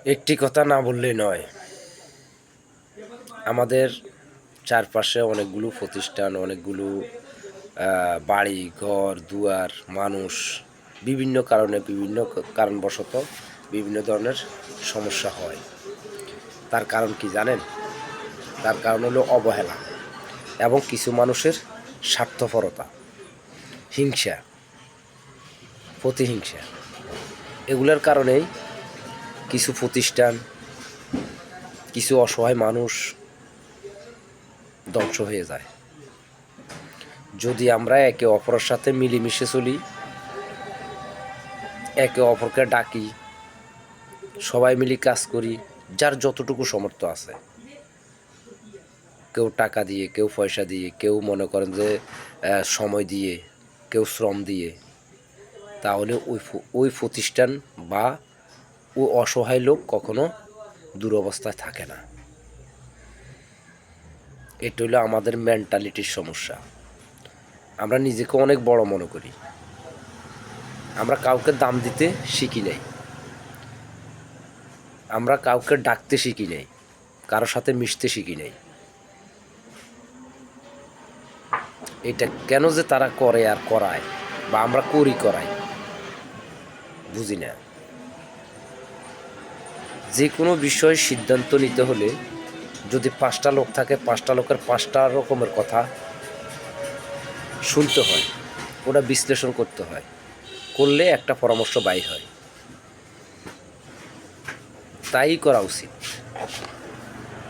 একটি কথা না বললেই নয়, আমাদের চারপাশে অনেকগুলো প্রতিষ্ঠান, অনেকগুলো বাড়ি ঘর দুয়ার, মানুষ বিভিন্ন কারণে বিভিন্ন কারণবশত বিভিন্ন ধরনের সমস্যা হয়। তার কারণ কি জানেন? তার কারণ হলো অবহেলা এবং কিছু মানুষের স্বার্থপরতা, হিংসা, প্রতিহিংসা। এগুলোর কারণেই কিছু প্রতিষ্ঠান, কিছু অসহায় মানুষ ধ্বংস হয়ে যায়। যদি আমরা একে অপরের সাথে মিলেমিশে চলি, একে অপরকে ডাকি, সবাই মিলে কাজ করি, যার যতটুকু সামর্থ্য আছে, কেউ টাকা দিয়ে, কেউ পয়সা দিয়ে, কেউ মনে করেন যে সময় দিয়ে, কেউ শ্রম দিয়ে, তাহলে ওই প্রতিষ্ঠান বা ওই অসহায় লোক কখনো দুরবস্থায় থাকে না। এটা হলো আমাদের মেন্টালিটির সমস্যা। আমরা নিজেকে অনেক বড় মনে করি, আমরা কাউকে দাম দিতে শিখি নাই, আমরা কাউকে ডাকতে শিখি নাই, কারোর সাথে মিশতে শিখি নাই। এটা কেন যে তারা করে আর করায়, বা আমরা করাই, বুঝি না। যে কোনো বিষয়ে সিদ্ধান্ত নিতে হলে যদি 5টা লোক থাকে, 5টা লোকের 5টা রকমের কথা শুনতে হয়, ওটা বিশ্লেষণ করতে হয়, করলে একটা পরামর্শ বাইর হয়। তাই করা উচিত।